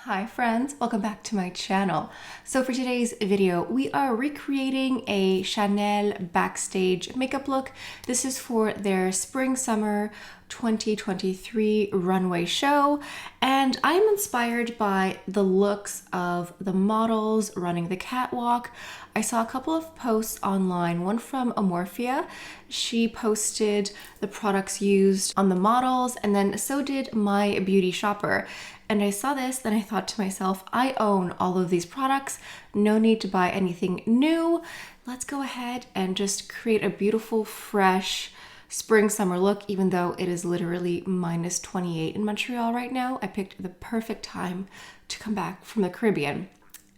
Hi friends, welcome back to my channel. So for today's video, we are recreating a Chanel Backstage makeup look. This is for their spring-summer 2023 runway show, and I'm inspired by the looks of the models running the catwalk. I saw a couple of posts online, one from Amorphia. She posted the products used on the models, and then so did My Beauty Shopper. And I saw this, then I thought to myself, I own all of these products, no need to buy anything new. Let's go ahead and just create a beautiful, fresh spring summer look, even though it is literally minus 28 in Montreal right now. I picked the perfect time to come back from the Caribbean.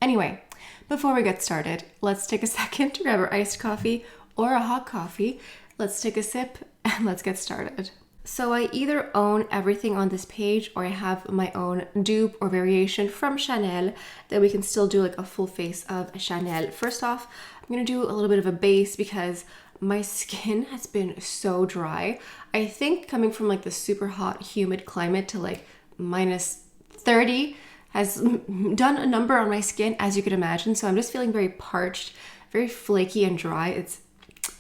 Anyway, before we get started, let's take a second to grab our iced coffee or a hot coffee. Let's take a sip and let's get started. So I either own everything on this page or I have my own dupe or variation from Chanel that we can still do like a full face of Chanel. First off, I'm gonna do a little bit of a base because my skin has been so dry. I think coming from like the super hot, humid climate to like minus 30 has done a number on my skin, as you could imagine. So I'm just feeling very parched, very flaky and dry. It's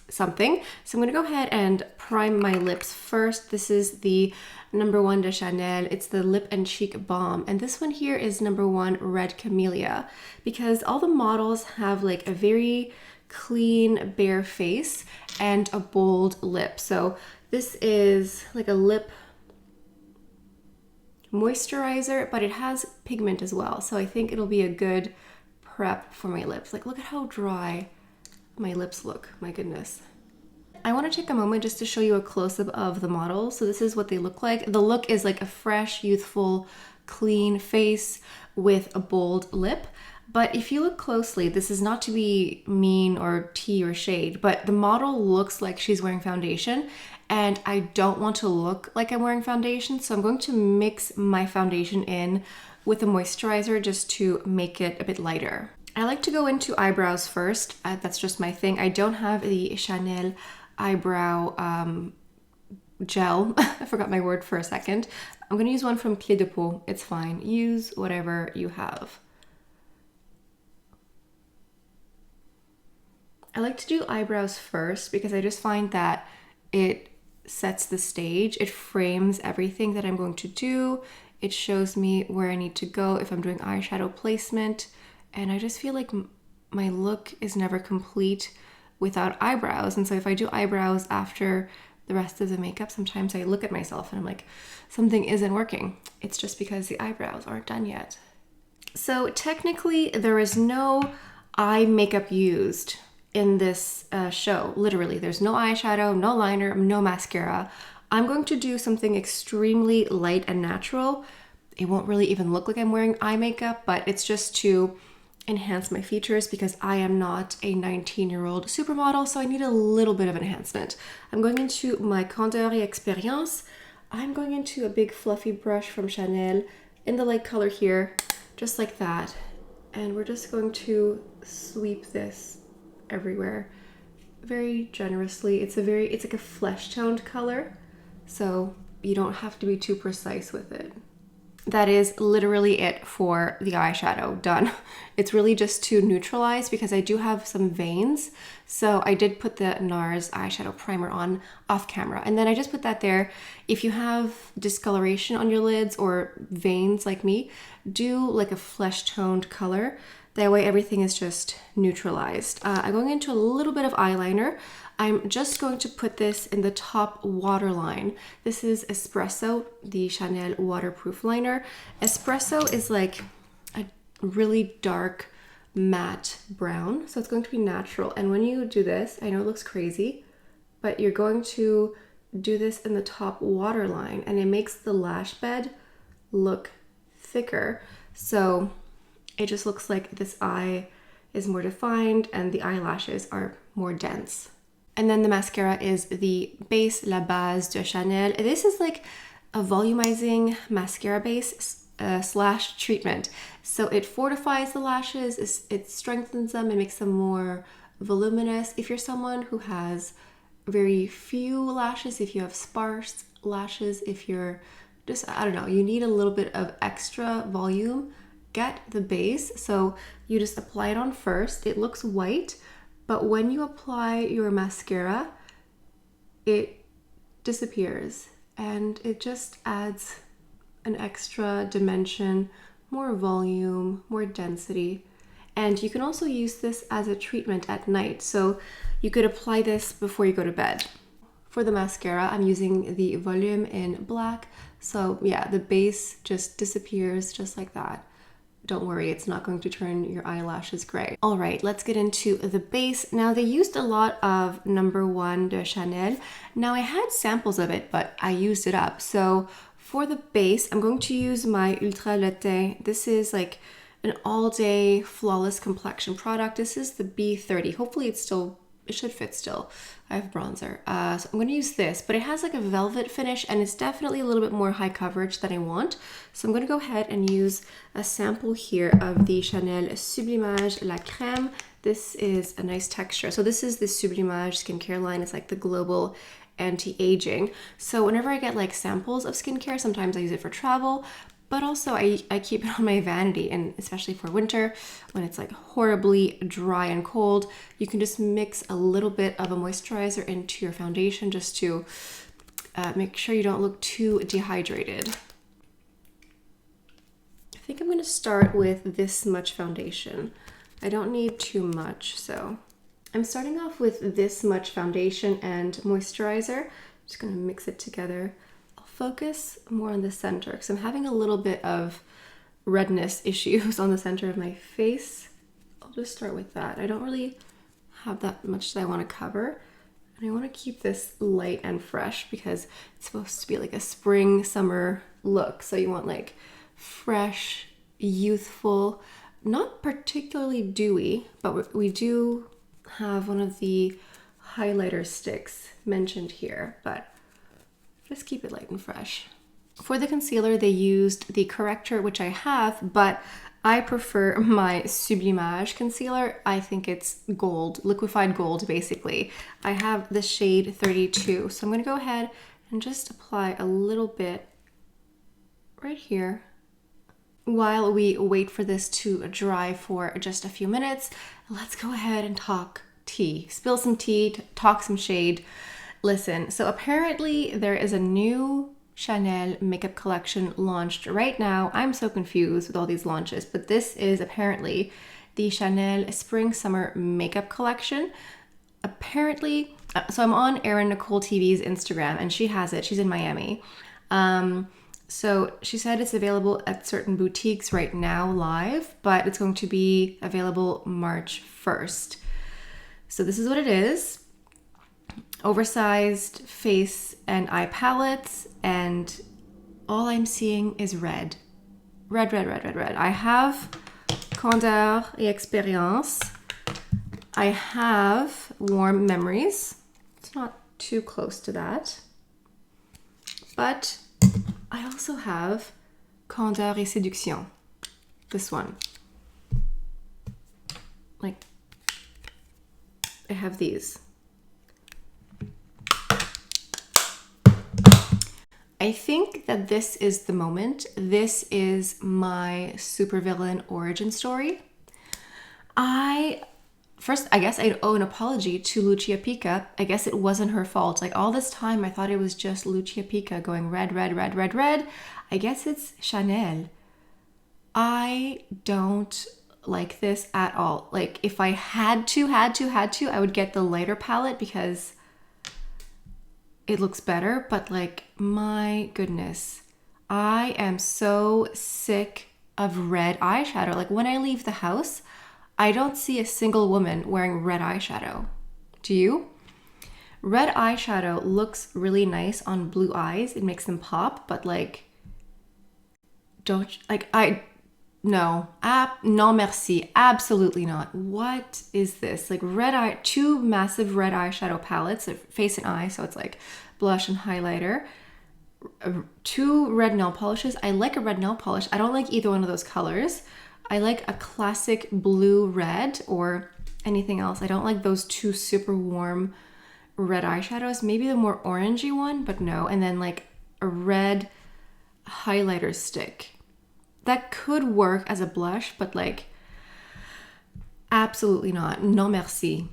something. So I'm going to go ahead and prime my lips first. This is the number 1 de Chanel. It's the Lip and Cheek Balm. And this one here is number 1 Red Camellia, because all the models have like a very clean, bare face and a bold lip. So this is like a lip moisturizer, but it has pigment as well. So I think it'll be a good prep for my lips. Like, look at how dry my lips look, my goodness. I want to take a moment just to show you a close-up of the model. So this is what they look like. The look is like a fresh, youthful, clean face with a bold lip. But if you look closely, this is not to be mean or tea or shade, but the model looks like she's wearing foundation, and I don't want to look like I'm wearing foundation. So I'm going to mix my foundation in with a moisturizer just to make it a bit lighter. I like to go into eyebrows first. That's just my thing. I don't have the Chanel eyebrow gel. I forgot my word for a second. I'm gonna use one from Clé de Peau. It's fine. Use whatever you have. I like to do eyebrows first because I just find that it sets the stage. It frames everything that I'm going to do. It shows me where I need to go if I'm doing eyeshadow placement. And I just feel like my look is never complete without eyebrows. And so if I do eyebrows after the rest of the makeup, sometimes I look at myself and I'm like, something isn't working. It's just because the eyebrows aren't done yet. So technically there is no eye makeup used in this show. Literally, there's no eyeshadow, no liner, no mascara. I'm going to do something extremely light and natural. It won't really even look like I'm wearing eye makeup, but it's just to enhance my features because I am not a 19-year-old supermodel, so I need a little bit of enhancement. I'm going into my Contour Experience. I'm going into a big fluffy brush from Chanel in the light color here, just like that. And we're just going to sweep this everywhere very generously. It's like a flesh toned color, so you don't have to be too precise with it. That is literally it for the eyeshadow, done. It's really just to neutralize because I do have some veins. So I did put the NARS eyeshadow primer on off camera, and then I just put that there. If you have discoloration on your lids or veins like me, do like a flesh toned color. That way everything is just neutralized. I'm going into a little bit of eyeliner. I'm just going to put this in the top waterline. This is Espresso, the Chanel waterproof liner. Espresso is like a really dark matte brown, so it's going to be natural. And when you do this, I know it looks crazy, but you're going to do this in the top waterline, and it makes the lash bed look thicker. So it just looks like this eye is more defined and the eyelashes are more dense. And then the mascara is the Base La Base de Chanel. This is like a volumizing mascara base slash treatment. So it fortifies the lashes, it strengthens them, it makes them more voluminous. If you're someone who has very few lashes, if you have sparse lashes, if you're just, I don't know, you need a little bit of extra volume, get the base. So you just apply it on first. It looks white, but when you apply your mascara, it disappears and it just adds an extra dimension, more volume, more density. And you can also use this as a treatment at night. So you could apply this before you go to bed. For the mascara, I'm using the Volume in black. So yeah, the base just disappears just like that. Don't worry, it's not going to turn your eyelashes gray. All right, let's get into the base. Now, they used a lot of number 1 de Chanel. Now, I had samples of it, but I used it up. So for the base, I'm going to use my Ultra Le Teint. This is like an all-day flawless complexion product. This is the B30. Hopefully it should fit still. I have bronzer. So I'm going to use this, but it has like a velvet finish and it's definitely a little bit more high coverage than I want. So I'm going to go ahead and use a sample here of the Chanel Sublimage La Crème. This is a nice texture. So this is the Sublimage skincare line. It's like the global anti-aging. So whenever I get like samples of skincare, sometimes I use it for travel, but also I keep it on my vanity, and especially for winter when it's like horribly dry and cold, you can just mix a little bit of a moisturizer into your foundation just to make sure you don't look too dehydrated. I think I'm going to start with this much foundation. I don't need too much, so I'm starting off with this much foundation and moisturizer. I'm just going to mix it together. Focus more on the center because I'm having a little bit of redness issues on the center of my face. I'll just start with that. I don't really have that much that I want to cover, and I want to keep this light and fresh because it's supposed to be like a spring summer look. So you want like fresh, youthful, not particularly dewy, but we do have one of the highlighter sticks mentioned here, but just keep it light and fresh. For the concealer, they used the corrector, which I have, but I prefer my Sublimage concealer. I think it's gold, liquefied gold, basically. I have the shade 32. So I'm gonna go ahead and just apply a little bit right here. While we wait for this to dry for just a few minutes, let's go ahead and talk tea. Spill some tea, talk some shade. Listen, so apparently there is a new Chanel makeup collection launched right now. I'm so confused with all these launches, but this is apparently the Chanel Spring Summer Makeup Collection. Apparently, so I'm on Erin Nicole TV's Instagram and she has it. She's in Miami. So she said it's available at certain boutiques right now live, but it's going to be available March 1st. So this is what it is. Oversized face and eye palettes, and all I'm seeing is red. Red, red, red, red, red. I have Candeur et Expérience. I have Warm Memories. It's not too close to that. But I also have Candeur et Séduction. This one. Like, I have these. I think that this is the moment. This is my supervillain origin story. I guess I owe an apology to Lucia Pica. I guess it wasn't her fault. Like all this time, I thought it was just Lucia Pica going red, red, red, red, red. I guess it's Chanel. I don't like this at all. Like if I had to, I would get the lighter palette because it looks better, but like, my goodness, I am so sick of red eyeshadow. Like when I leave the house, I don't see a single woman wearing red eyeshadow. Do you? Red eyeshadow looks really nice on blue eyes. It makes them pop, but like, no, merci, absolutely not. What is this? Like two massive red eyeshadow palettes, face and eye, so it's like blush and highlighter. 2 red nail polishes. I like a red nail polish. I don't like either one of those colors. I like a classic blue red or anything else. I don't like those 2 super warm red eyeshadows. Maybe the more orangey one, but no. And then like a red highlighter stick. That could work as a blush, but like, absolutely not. Non merci.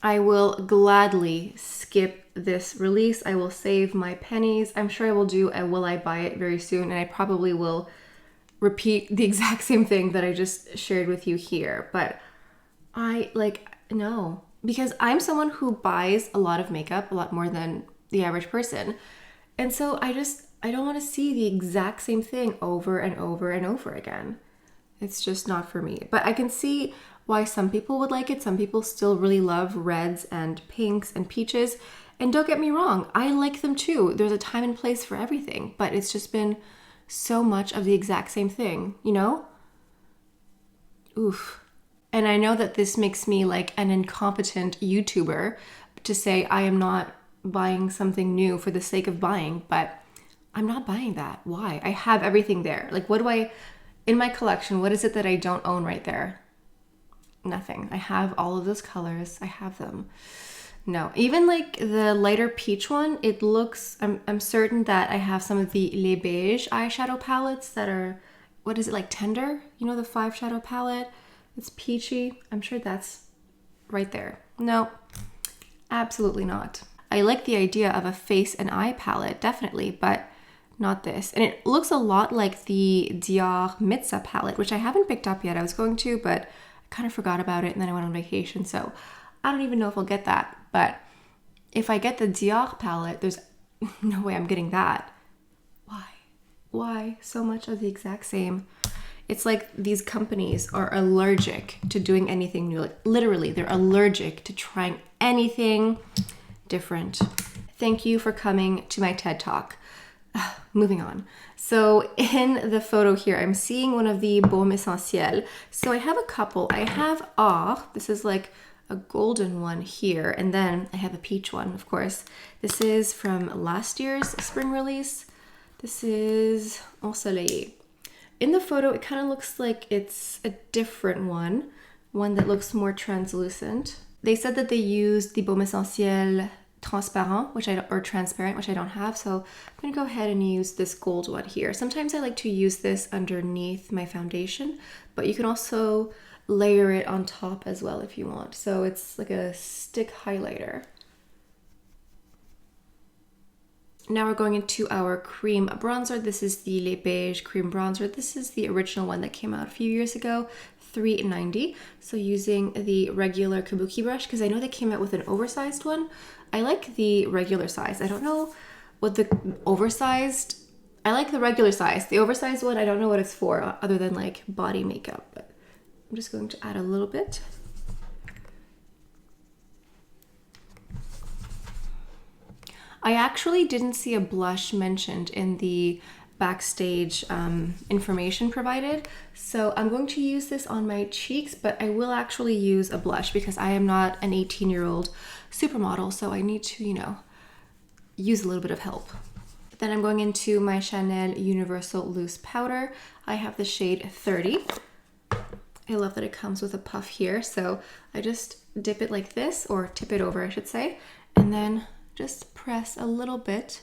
I will gladly skip this release. I will save my pennies. I'm sure I will do a will I buy it very soon, and I probably will repeat the exact same thing that I just shared with you here. But I like, no, because I'm someone who buys a lot of makeup, a lot more than the average person. And so I don't want to see the exact same thing over and over and over again. It's just not for me. But I can see why some people would like it. Some people still really love reds and pinks and peaches. And don't get me wrong, I like them too. There's a time and place for everything, but it's just been so much of the exact same thing, you know? Oof. And I know that this makes me like an incompetent YouTuber to say I am not buying something new for the sake of buying, but I'm not buying that. Why? I have everything there. Like, what do I, in my collection, what is it that I don't own right there? Nothing. I have all of those colors. I have them. No, even like the lighter peach one, it looks, I'm certain that I have some of the Les Beige eyeshadow palettes that are, what is it, like Tender? You know, the 5 shadow palette? It's peachy. I'm sure that's right there. No, absolutely not. I like the idea of a face and eye palette, definitely, but not this. And it looks a lot like the Dior Mitza palette, which I haven't picked up yet. I was going to, but I kind of forgot about it, and then I went on vacation, so I don't even know if I'll get that. But if I get the Dior palette, there's no way I'm getting that. Why? Why so much of the exact same? It's like these companies are allergic to doing anything new. Like, literally, they're allergic to trying anything different. Thank you for coming to my TED Talk. Moving on. So in the photo here, I'm seeing one of the Baume Essentiel. So I have a couple. I have this is like a golden one here, and then I have a peach one, of course. This is from last year's spring release. This is Ensoleillé. In the photo, it kind of looks like it's a different one that looks more translucent. They said that they used the Baume Essentiel transparent, or transparent, which I don't have, so I'm gonna go ahead and use this gold one here. Sometimes I like to use this underneath my foundation, but you can also layer it on top as well if you want. So it's like a stick highlighter. Now we're going into our cream bronzer. This is the Les Beige cream bronzer. This is the original one that came out a few years ago, $3.90. So using the regular kabuki brush, because I know they came out with an oversized one. I like the regular size. I don't know what the oversized, I like the regular size. The oversized one, I don't know what it's for other than like body makeup, but I'm just going to add a little bit. I actually didn't see a blush mentioned in the Backstage information provided, so I'm going to use this on my cheeks, but I will actually use a blush because I am not an 18-year-old supermodel, so I need to, you know, use a little bit of help. Then I'm going into my Chanel Universal Loose Powder. I have the shade 30. I love that it comes with a puff here, so I just dip it like this, or tip it over, I should say, and then just press a little bit.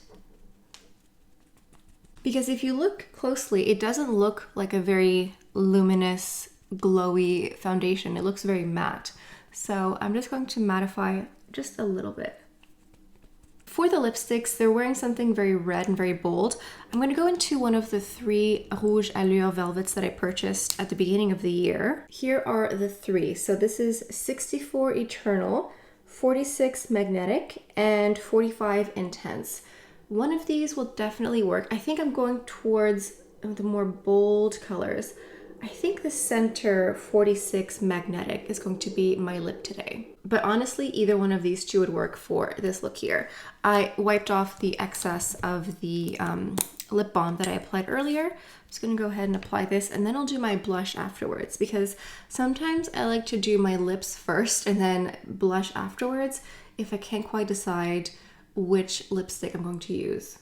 Because if you look closely, it doesn't look like a very luminous, glowy foundation. It looks very matte. So I'm just going to mattify just a little bit. For the lipsticks, they're wearing something very red and very bold. I'm going to go into one of the 3 Rouge Allure Velvets that I purchased at the beginning of the year. Here are the 3. So this is 64 Eternal, 46 Magnetic, and 45 Intense. One of these will definitely work. I think I'm going towards the more bold colors. I think the center 46 Magnetic is going to be my lip today. But honestly, either one of these 2 would work for this look here. I wiped off the excess of the lip balm that I applied earlier. I'm just gonna go ahead and apply this, and then I'll do my blush afterwards, because sometimes I like to do my lips first and then blush afterwards if I can't quite decide which lipstick I'm going to use.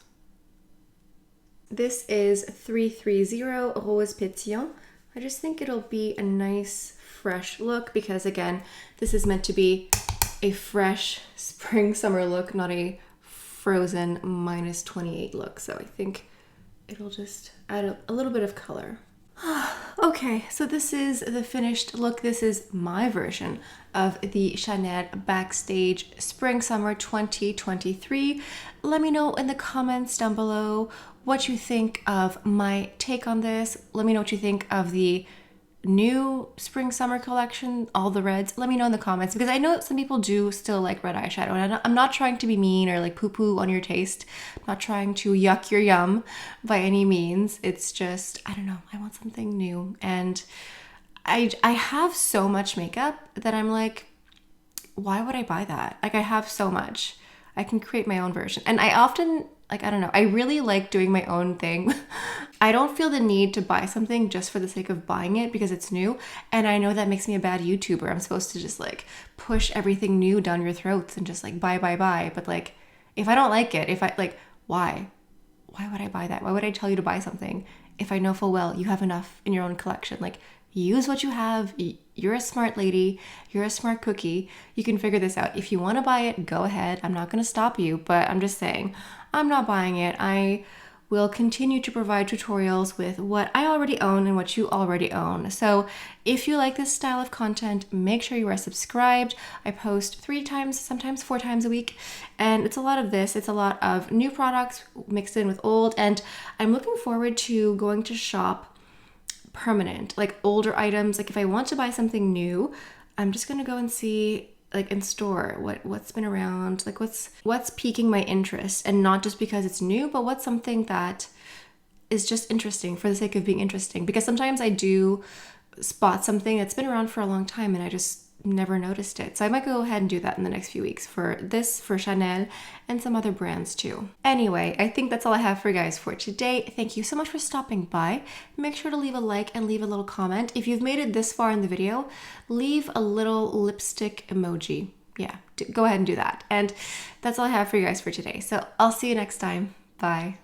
This is 330 Rose Pétillant. I just think it'll be a nice fresh look because, again, this is meant to be a fresh spring summer look, not a frozen -28 look. So I think it'll just add a little bit of color. Okay, so this is the finished look. This is my version of the Chanel Backstage Spring Summer 2023. Let me know in the comments down below what you think of my take on this. Let me know what you think of the new spring summer collection, all the reds. Let me know in the comments, because I know some people do still like red eyeshadow, and I'm not trying to be mean or like poo-poo on your taste. I'm not trying to yuck your yum by any means. It's just, I don't know, I want something new, and I have so much makeup that I'm like, why would I buy that? Like, I have so much. I can create my own version. And I often, like, I don't know, I really like doing my own thing. I don't feel the need to buy something just for the sake of buying it because it's new. And I know that makes me a bad YouTuber. I'm supposed to just like push everything new down your throats and just like buy, buy, buy. But like, if I don't like it, if I like, why? Why would I buy that? Why would I tell you to buy something if I know full well you have enough in your own collection? Like, use what you have. You're a smart lady. You're a smart cookie. You can figure this out. If you want to buy it, go ahead. I'm not going to stop you, but I'm just saying, I'm not buying it. I will continue to provide tutorials with what I already own and what you already own. So if you like this style of content, make sure you are subscribed. I post 3 times, sometimes 4 times a week, and it's a lot of this. It's a lot of new products mixed in with old, and I'm looking forward to going to shop permanent, like older items. Like if I want to buy something new, I'm just gonna go and see like in store what's been around, like what's piquing my interest, and not just because it's new, but what's something that is just interesting for the sake of being interesting. Because sometimes I do spot something that's been around for a long time and I just never noticed it. So I might go ahead and do that in the next few weeks for this, for Chanel, and some other brands too. Anyway, I think that's all I have for you guys for today. Thank you so much for stopping by. Make sure to leave a like and leave a little comment. If you've made it this far in the video, leave a little lipstick emoji. Yeah, go ahead and do that. And that's all I have for you guys for today. So I'll see you next time. Bye.